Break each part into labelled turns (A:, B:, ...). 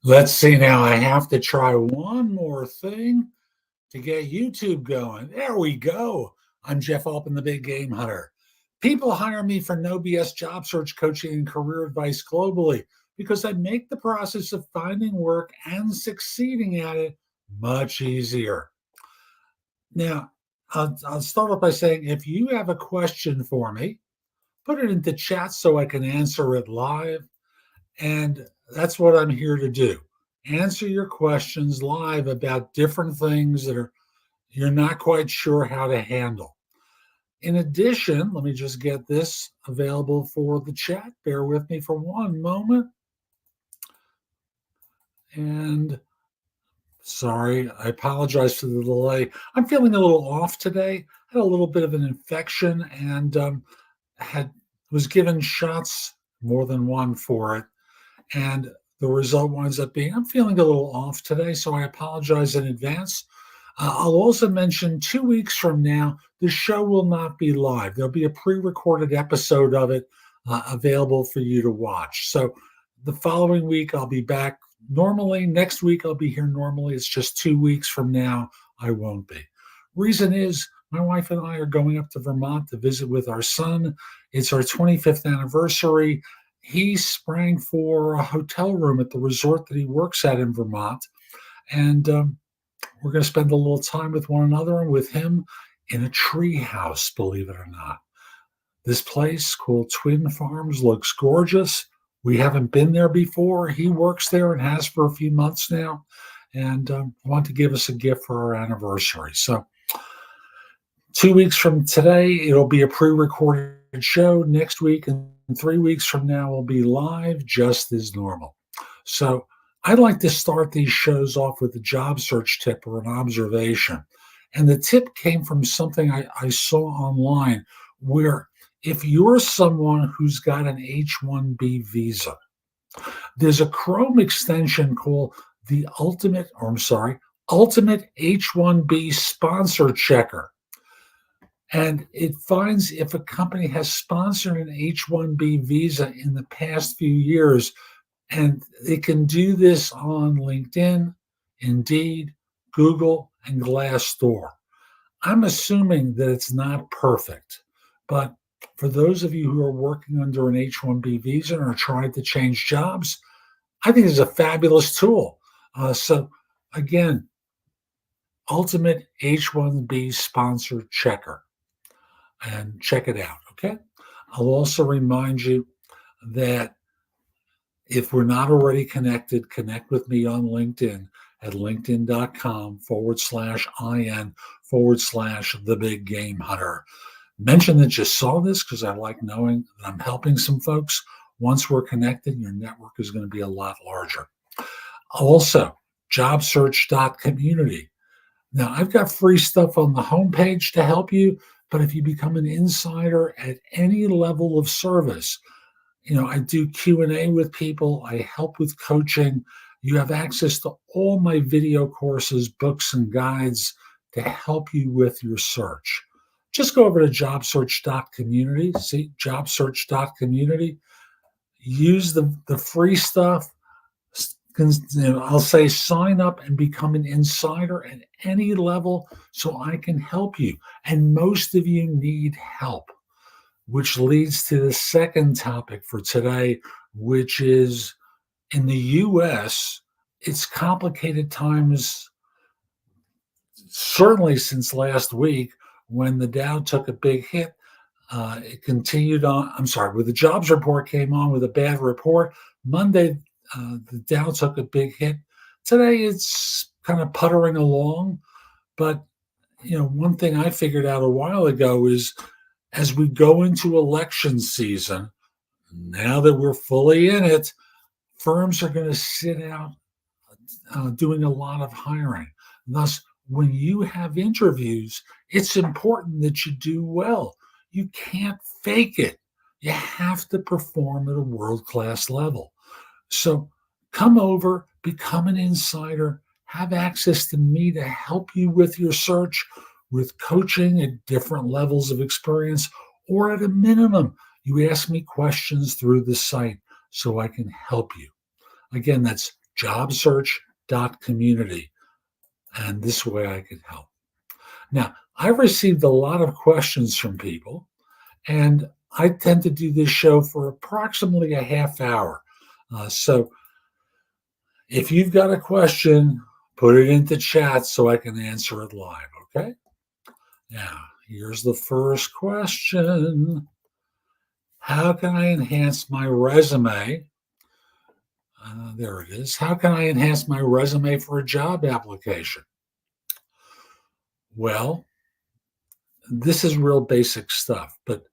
A: Let's see now. I have to try one more thing to get YouTube going. There we go. I'm Jeff Altman, the Big Game Hunter. People hire me for no BS job search coaching and career advice globally because I make the process of finding work and succeeding at it much easier. Now, I'll start off by saying if you have a question for me, put it into chat so I can answer it live. And that's what I'm here to do. Answer your questions live about different things that you're not quite sure how to handle. In addition, let me just get this available for the chat. Bear with me for one moment. And sorry, I apologize for the delay. I'm feeling a little off today. I had a little bit of an infection and was given shots, more than one, for it. And the result winds up being I'm feeling a little off today, so I apologize in advance. I'll also mention 2 weeks from now, the show will not be live. There'll be a pre-recorded episode of it available for you to watch. So the following week, I'll be back normally. Next week, I'll be here normally. It's just 2 weeks from now, I won't be. Reason is, my wife and I are going up to Vermont to visit with our son. It's our 25th anniversary. He sprang for a hotel room at the resort that he works at in Vermont. And we're going to spend a little time with one another and with him in a tree house, believe it or not. This place called Twin Farms looks gorgeous. We haven't been there before. He works there and has for a few months now. And want to give us a gift for our anniversary. So 2 weeks from today, it'll be a pre-recorded show. Next week and 3 weeks from now, will be live just as normal. So I'd like to start these shows off with a job search tip or an observation. And the tip came from something I saw online where if you're someone who's got an H-1B visa, there's a Chrome extension called the Ultimate H-1B Sponsor Checker. And it finds if a company has sponsored an H-1B visa in the past few years, and it can do this on LinkedIn, Indeed, Google, and Glassdoor. I'm assuming that it's not perfect, but for those of you who are working under an H-1B visa and are trying to change jobs, I think it's a fabulous tool. So again, Ultimate H-1B Sponsor Checker. And check it out, okay? I'll also remind you that if we're not already connected, connect with me on LinkedIn at linkedin.com/IN/thebiggamehunter. Mention that you saw this because I like knowing that I'm helping some folks. Once we're connected, your network is going to be a lot larger. Also, JobSearch.Community. Now, I've got free stuff on the homepage to help you. But if you become an insider at any level of service, I do Q&A with people. I help with coaching. You have access to all my video courses, books, and guides to help you with your search. Just go over to JobSearch.Community. See, JobSearch.Community. Use the free stuff. I'll say sign up and become an insider at any level so I can help you. And most of you need help, which leads to the second topic for today, which is in the U.S., it's complicated times, certainly since last week when the Dow took a big hit. It continued on, when the jobs report came on with a bad report. Monday, the Dow took a big hit. Today, it's kind of puttering along. But, one thing I figured out a while ago is as we go into election season, now that we're fully in it, firms are going to sit out doing a lot of hiring. Thus, when you have interviews, it's important that you do well. You can't fake it. You have to perform at a world-class level. So come over, become an insider, have access to me to help you with your search, with coaching at different levels of experience, or at a minimum, you ask me questions through the site so I can help you. Again, that's JobSearch.Community. And this way I can help. Now, I've received a lot of questions from people, and I tend to do this show for approximately a half hour. So if you've got a question, put it into chat so I can answer it live, okay? Now, here's the first question. How can I enhance my resume? There it is. How can I enhance my resume for a job application? Well, this is real basic stuff, but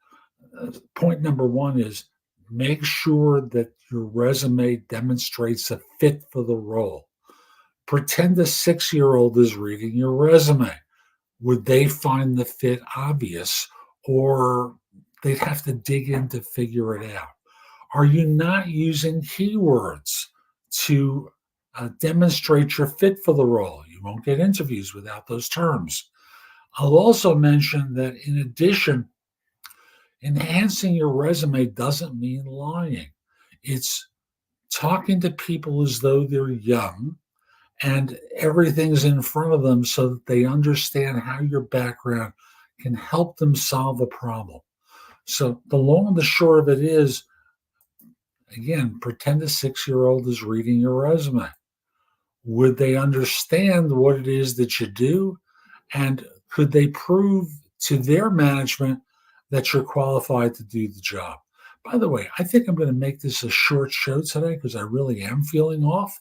A: point number one is make sure that your resume demonstrates a fit for the role. Pretend a 6-year-old is reading your resume. Would they find the fit obvious, or they'd have to dig in to figure it out? Are you not using keywords to demonstrate your fit for the role? You won't get interviews without those terms. I'll also mention that in addition, enhancing your resume doesn't mean lying. It's talking to people as though they're young and everything's in front of them so that they understand how your background can help them solve a problem. So the long and the short of it is, again, pretend a 6-year-old is reading your resume. Would they understand what it is that you do? And could they prove to their management that you're qualified to do the job? By the way, I think I'm going to make this a short show today because I really am feeling off.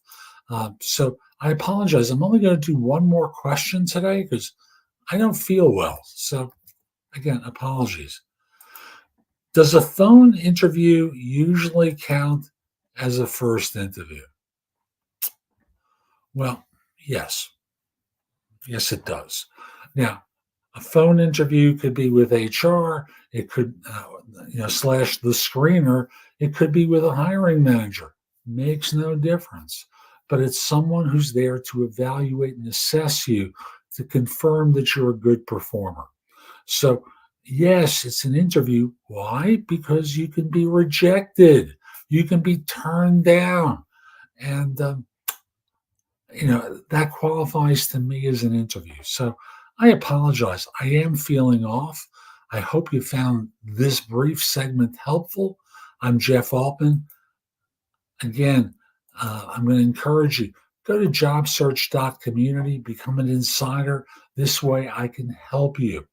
A: So I apologize. I'm only going to do one more question today because I don't feel well. So again, apologies. Does a phone interview usually count as a first interview? Well, yes. Yes, it does. Now, a phone interview could be with HR. It could, slash the screener. It could be with a hiring manager. Makes no difference. But it's someone who's there to evaluate and assess you to confirm that you're a good performer. So, yes, it's an interview. Why? Because you can be rejected. You can be turned down. And, that qualifies to me as an interview. So I apologize. I am feeling off. I hope you found this brief segment helpful. I'm Jeff Altman. Again, I'm going to encourage you, go to JobSearch.Community, become an insider. This way I can help you.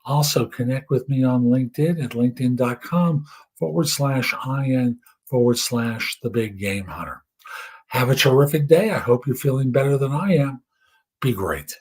A: Also, connect with me on LinkedIn at linkedin.com/IN/thebiggamehunter. Have a terrific day. I hope you're feeling better than I am. Be great.